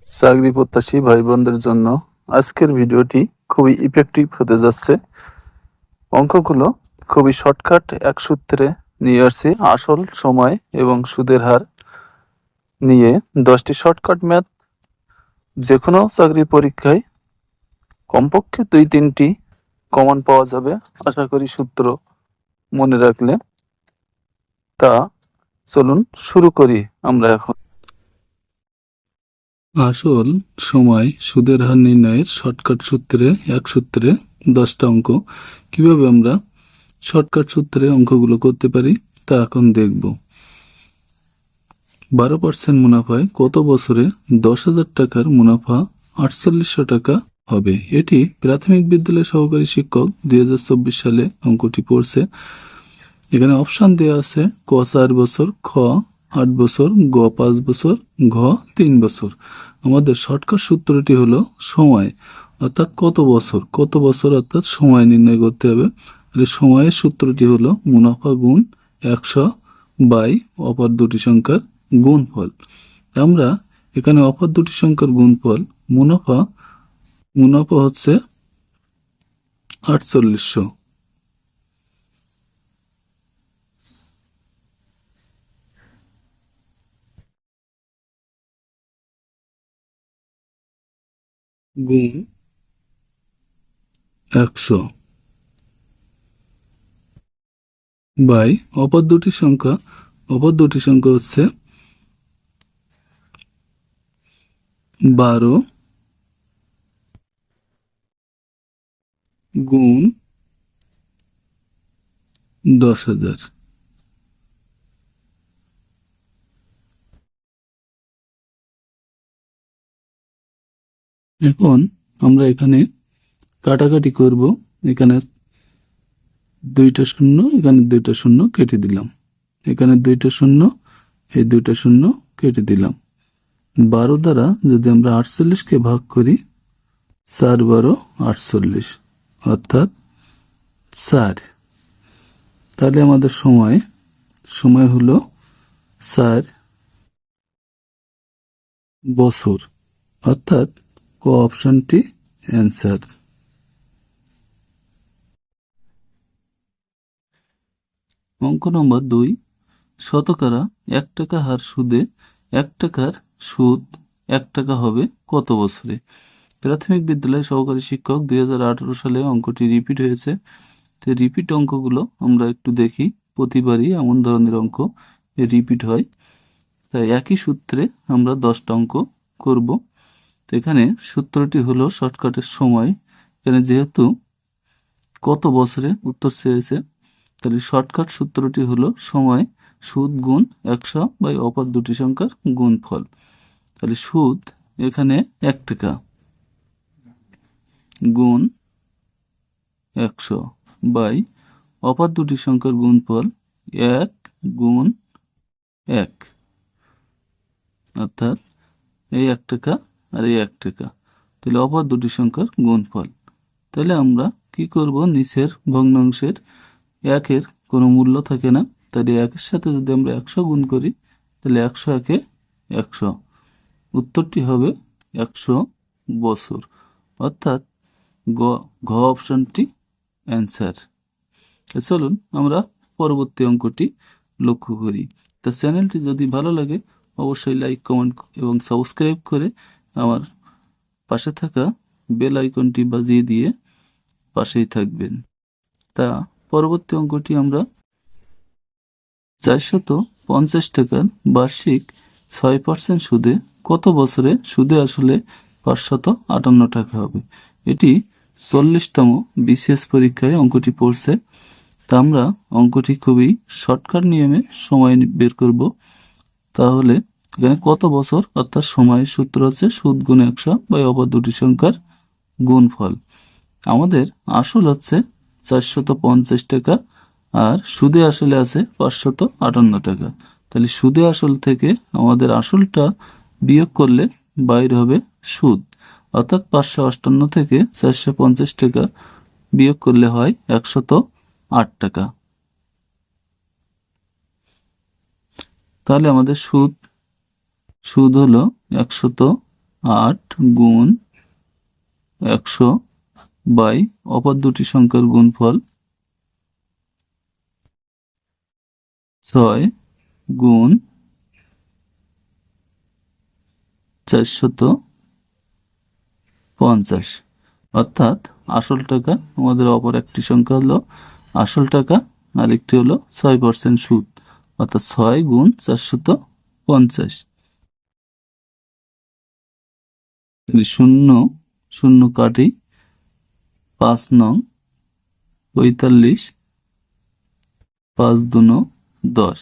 চাকরি প্রত্যাশী ভাই বোনদের জন্য আজকের ভিডিওটি খুবই ইফেক্টিভ হতে যাচ্ছে। অঙ্কগুলো খুবই শর্টকাট এক সূত্রে নিয়ে আসছি। আসল, সময় এবং সুদের হার নিয়ে 10টি শর্টকাট ম্যাথ যে কোনো চাকরি পরীক্ষায় কমপক্ষে 2-3টি কমন পাওয়া যাবে আশা করি সূত্র মনে রাখলে। তা চলুন শুরু করি আমরা এখন। আসল, সময়, সুদের হার নির্ণয়ের শর্টকাট সূত্রে এক সূত্রে 10টা অঙ্ক কিভাবে আমরা শর্টকাট সূত্রে অঙ্কগুলো করতে পারি তা এখন দেখব। 12% মুনাফায় কত বছরে 10,000 টাকার মুনাফা 4800 টাকা হবে? এটি প্রাথমিক বিদ্যালয় সহকারী শিক্ষক 2024 সালে অঙ্কটি পড়ছে। এখানে অপশন দেওয়া আছে ক 4 বছর, খ 8 বছর, গ 5 বছর, ঘ 3 বছর। আমাদের শর্টকাট সূত্রটি হলো সময়, অর্থাৎ কত বছর অর্থাৎ সময় নির্ণয় করতে হবে। সময়ের সূত্রটি হলো মুনাফা গুণ 100 বাই অপর দুটি সংখ্যার গুণফল। আমরা এখানে অপর দুটি সংখ্যার গুণফল মুনাফা হচ্ছে 4800 গুণ 100 বাই অপর দুটি সংখ্যা হচ্ছে 12 গুণ 10,000। এখন আমরা এখানে কাটাকাটি করব। এখানে 2টা শূন্য, এখানে 2টা শূন্য কেটে দিলাম, এখানে 2টা শূন্য, এই 2টা শূন্য কেটে দিলাম। 12 দ্বারা যদি আমরা 48কে ভাগ করি, 4 12 48, অর্থাৎ 4। তাহলে আমাদের সময় হলো 4 বছর, অর্থাৎ ক অপশনটি অ্যান্সার। অঙ্ক নম্বর 2, শতকরা 1 টাকা হার সুদে 1 টাকার সুদ 1 টাকা হবে কত বছরে? প্রাথমিক বিদ্যালয় সহকারী শিক্ষক 2018 সালে অঙ্কটি রিপিট হয়েছে। তো রিপিট অঙ্কগুলো আমরা একটু দেখি। প্রতিবারই এমন ধরনের অঙ্ক রিপিট হয়, তাই একই সূত্রে আমরা 10টা অঙ্ক করব। তো এখানে সূত্রটি হলো শর্টকাটের সময়। এখানে যেহেতু কত বছরে উত্তর চেয়েছে, তাহলে শর্টকাট সূত্রটি হলো সময় সুদ গুণ 100 বাই অপর দুটি সংখ্যার গুণফল। তাহলে সুদ এখানে 1 টাকা গুণ 100 বাই অপর দুটি সংখ্যার গুণফল 1 গুণ 1, অর্থাৎ এই 1 টাকা আর এই 1 টাকা। তাহলে অপর দুটি সংখ্যার গুণফল। তাহলে আমরা কি করব, নিচের ভগ্নাংশের 1-এর কোনো মূল্য থাকে না, তাহলে 1-এর সাথে যদি আমরা 100 গুণ করি, তাহলে 100 1-এ 100, উত্তরটি হবে 100 বছর, অর্থাৎ ঘ অপশনটি অ্যান্সার। চলুন আমরা পরবর্তী অঙ্কটি লক্ষ্য করি। তা চ্যানেলটি যদি ভালো লাগে অবশ্যই লাইক, কমেন্ট এবং সাবস্ক্রাইব করে আমার পাশে থাকা বেল আইকনটি বাজিয়ে দিয়ে পাশেই থাকবেন। তা পরবর্তী অঙ্কটি আমরা 450 টাকার বার্ষিক 6% সুদে কত বছরে সুদে আসলে 558 টাকা হবে? এটি 40তম বিসিএস পরীক্ষায় অঙ্কটি পড়ছে। তা আমরা অঙ্কটি খুবই শর্টকাট নিয়মে সময় বের করব। তাহলে এখানে কত বছর অর্থাৎ সময়ের সূত্র হচ্ছে সুদ গুণ 100 বাই অপর দুটি সংখ্যার গুণফল। আমাদের আসল হচ্ছে 450 টাকা আর সুদে আসলে আছে 558 টাকা। তাহলে সুদে আসল থেকে আমাদের আসলটা বিয়োগ করলে বাইর হবে সুদ, অর্থাৎ 558 থেকে 450 টাকা বিয়োগ করলে হয় 108 টাকা। তাহলে আমাদের সুদ হলো 108 8 গুণ 100 বাই অপর দুটি সংখ্যার গুণফল 6 গুণ 450, অর্থাৎ আসল টাকা আমাদের অপর একটি সংখ্যা হলো আসল টাকা আর একটি হলো 6% সুদ, অর্থাৎ 6 গুণ 450। শূন্য শূন্য কাটি, 5 নং 45, 5 দুনো 10,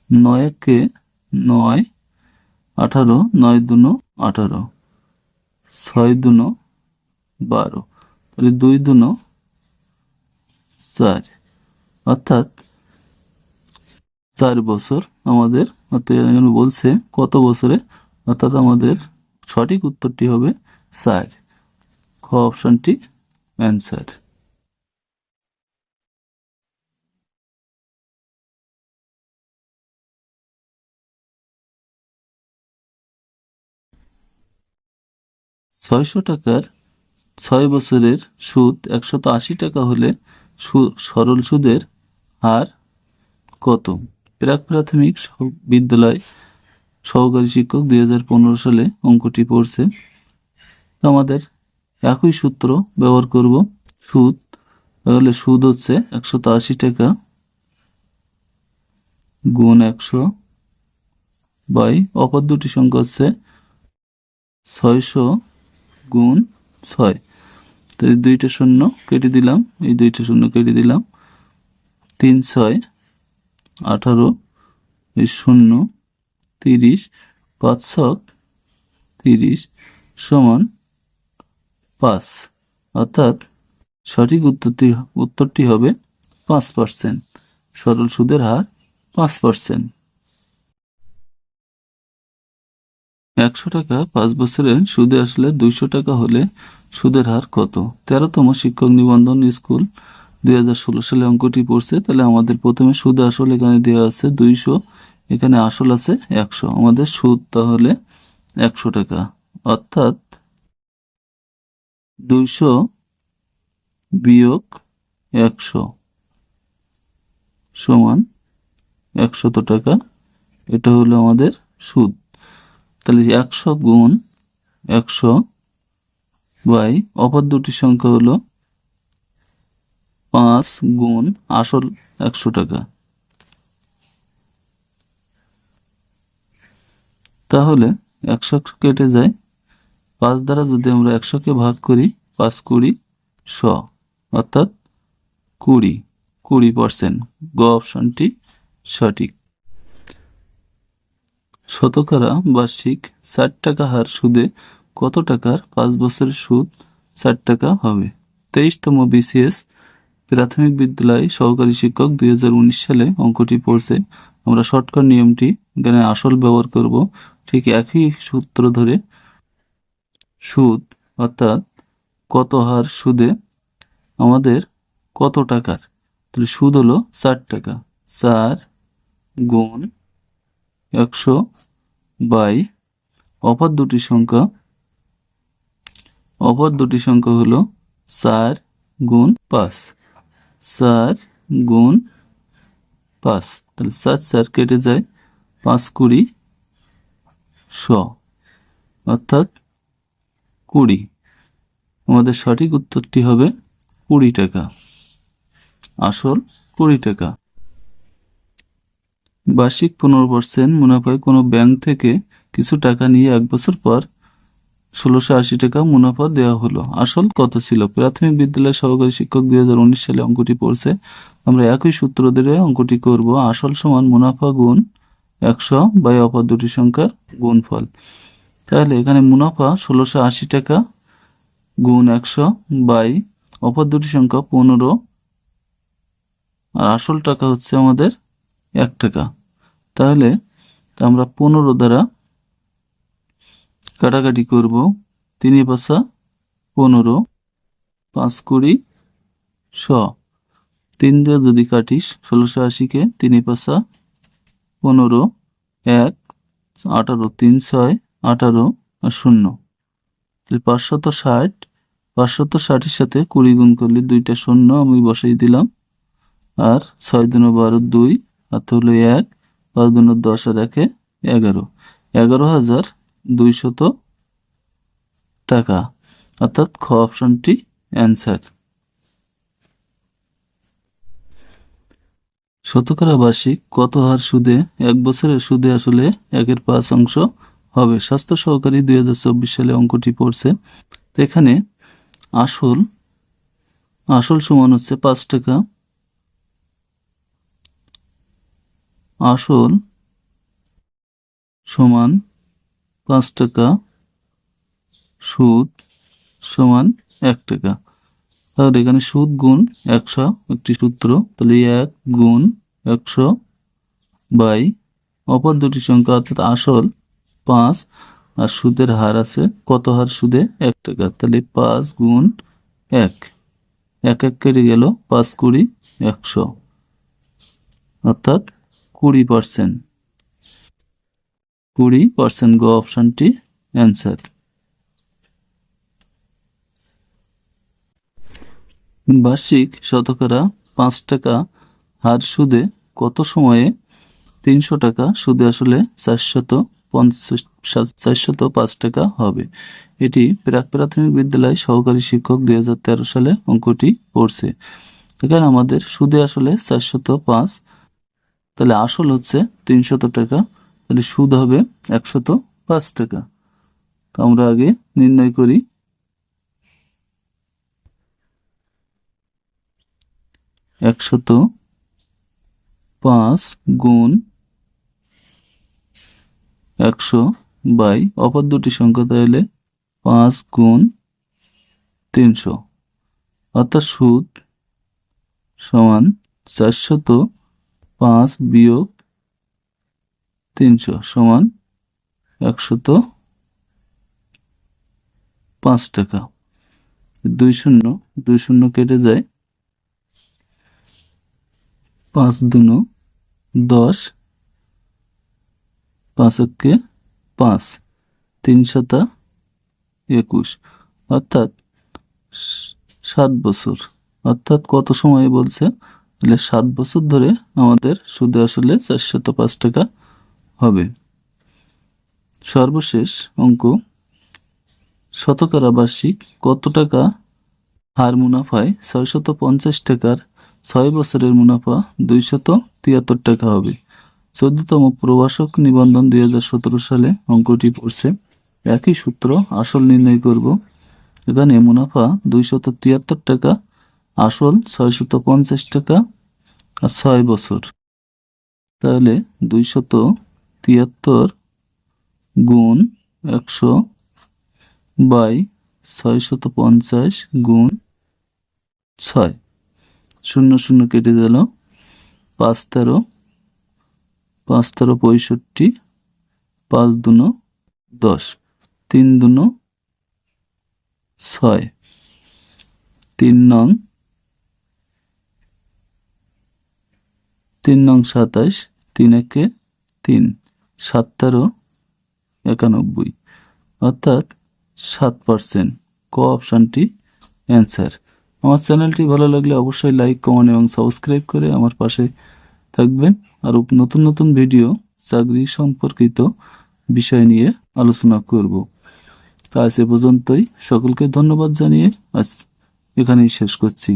9 কে 9, 18, 9 দুনো 18, 6 দুনো 12, তাহলে 2 দুনো 4, অর্থাৎ 4 বছর আমাদের, অর্থাৎ এখানে বলছে কত বছরে, অর্থাৎ আমাদের সঠিক উত্তরটি হবে 4, খ অপশনটি অ্যান্সার। টাকার 6 বছরের সুদ 180 টাকা হলে সরল সুদের হার কত? প্রাক প্রাথমিক বিদ্যালয় সহকারী শিক্ষক 2015 সালে অঙ্কটি পড়ছে। আমাদের একই সূত্র ব্যবহার করব। সুদ তাহলে সুদ হচ্ছে 180 টাকা গুণ 100 বাই অপর দুটি সংখ্যা হচ্ছে 600 গুণ 6, তাহলে 2টা শূন্য কেটে দিলাম, এই 2টা শূন্য কেটে দিলাম, 3 6 18, এই শূন্য 30, 5 ছক 30 সমান 5, অর্থাৎ সঠিক উত্তরটি হবে 5%, সরল সুদের হার 5%। 100 টাকা 5 বছরের সুদে আসলে 200 টাকা হলে সুদের হার কত? 13তম শিক্ষক নিবন্ধন স্কুল 2016 সালে অঙ্কটি পড়ছে। তাহলে আমাদের প্রথমে সুদে আসল এখানে দেওয়া আছে 200, এখানে আসল আছে 100, আমাদের সুদ তাহলে 100 টাকা, অর্থাৎ 200 বিয়োগ 100 সমান 100 টাকা, এটা হলো আমাদের সুদ। তাহলে 100 গুণ 100 বাই অপর দুটি সংখ্যা হলো 5 গুণ আসল 100 টাকা, তাহলে 100 কেটে যায়, 5 দ্বারা যদি আমরা 100কে ভাগ করি 5 20 100, অর্থাৎ 20%, গ অপশনটি সঠিক। শতকরা বার্ষিক 60 টাকা হার সুদে কত টাকার 5 বছরের সুদ 60 টাকা হবে? 23তম বিসিএস প্রাথমিক বিদ্যালয় সহকারী শিক্ষক 2019 সালে অঙ্কটি পড়ছে। আমরা শর্টকাট নিয়মটি এখানে আসল ব্যবহার করব, ঠিক একই সূত্র ধরে সুদ অর্থাৎ কত হার সুদে আমাদের কত টাকার, তাহলে সুদ হলো 60 টাকা, 4 গুণ 100 বাই অপর দুটি সংখ্যা হলো 4 গুণ 5, 4 গুণ 5, তাহলে 4 4 কেটে যায়, 5 20 100, অর্থাৎ 20, আমাদের সঠিক উত্তরটি হবে 20 টাকা, আসল 20 টাকা। বার্ষিক 15% মুনাফায় কোনো ব্যাংক থেকে কিছু টাকা নিয়ে 1 বছর পর 1680 টাকা মুনাফা দেওয়া হলো, আসল কত ছিল? প্রাথমিক বিদ্যালয় সহকারী শিক্ষক 2019 সালে অঙ্কটি পড়ছে। আমরা একই সূত্র ধরে অঙ্কটি করব। আসল সমান মুনাফা গুণ 100 বাই অপর দুটি সংখ্যার গুণফল। তাহলে এখানে মুনাফা 1680 টাকা গুণ 100 বাই অপর দুটি সংখ্যা 15, আর আসল টাকা হচ্ছে আমাদের 1 টাকা। তাহলে আমরা 15 দ্বারা কাটাকাটি করব, 3 5 15, 5 20 100, 3 দিয়ে যদি কাটিস 1680 কে 3 5 15, এক, 18, 3, 6, 18 আর 0, 560। 560-এর সাথে 20 গুণ করলে 2টা 0 আমি বসাই দিলাম, আর 6 দুনো 12, 2 আর হলো 1, 5 দুনো 10 আর 1 11, 11,200 টাকা। অর্থাৎ খ অপশনটি অ্যান্সার। শতকরা বার্ষিক কত হার সুদে 1 বছরের সুদে আসলে 1/5 হবে? স্বাস্থ্য সহকারী 2024 সালে অঙ্কটি পড়ছে। তো এখানে আসল সমান হচ্ছে 5 টাকা, আসল সমান 5 টাকা, সুদ সমান 1 টাকা। তাহলে এখানে সুদ গুণ 100 একটি সূত্র, তাহলে 1 গুণ 100 বাই অপর দুটি সংখ্যা, অর্থাৎ আসল 5 আর সুদের হার আছে, কত হার সুদে 1 টাকা, তাহলে 5 গুণ 1, 1 কেটে গেল, 5 20 100, অর্থাৎ 20%। 20% গ অপশনটি অ্যান্সার। বার্ষিক শতকরা 5 টাকা হার সুদে কত সময়ে 300 টাকা সুদে আসলে 405 টাকা হবে? এটি প্রাক প্রাথমিক বিদ্যালয় সহকারী শিক্ষক 2013 সালে অঙ্কটি পড়ছে। এখানে আমাদের সুদে আসলে 405, তাহলে আসল হচ্ছে 300 টাকা, তাহলে সুদ হবে 105 টাকা। তো আমরা আগে নির্ণয় করি। 105 গুণ 100 বাই অপর দুটি সংখ্যা, তাহলে 5 গুণ 300, অর্থাৎ সুদ সমান 405 বিয়োগ 300 সমান 105 টাকা। 2 শূন্য কেটে যায়, 5 দুনো 10, 5 একে 5, 3 7 21, অর্থাৎ 7 বছর। অর্থাৎ কত সময় বলছে? তাহলে 7 বছর ধরে আমাদের সুদে আসলে 405 টাকা হবে। সর্বশেষ অঙ্ক, শতকরা বার্ষিক কত টাকা হার মুনাফায় 650 টাকার 6 বছরের মুনাফা 273 টাকা হবে? 14তম প্রভাষক নিবন্ধন 2017 সালে অঙ্কটি পড়ছে। একই সূত্র, আসল নির্ণয় করব। এখানে মুনাফা 273 টাকা, আসল 650 টাকা আর 6 বছর, তাহলে 273 গুণ 100 বাই 650 গুণ 6, 0 0 কেটে গেল, 5 13, 5 13 65, 5 দুনো 10, 3 দুনো 6, 3 নং 27, 3 একে 3, 7 13 91, অর্থাৎ 7%। ক অপশনটি অ্যান্সার। আমার চ্যানেলটি ভালো লাগলে অবশ্যই লাইক, কমেন্ট এবং সাবস্ক্রাইব করে আমার পাশে থাকবেন। আর নতুন নতুন ভিডিও চাকরি সম্পর্কিত বিষয় নিয়ে আলোচনা করব। তা আজ এ পর্যন্তই। সকলকে ধন্যবাদ জানিয়ে আজ এখানেই শেষ করছি।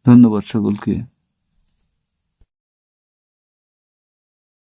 ধন্যবাদ সকলকে।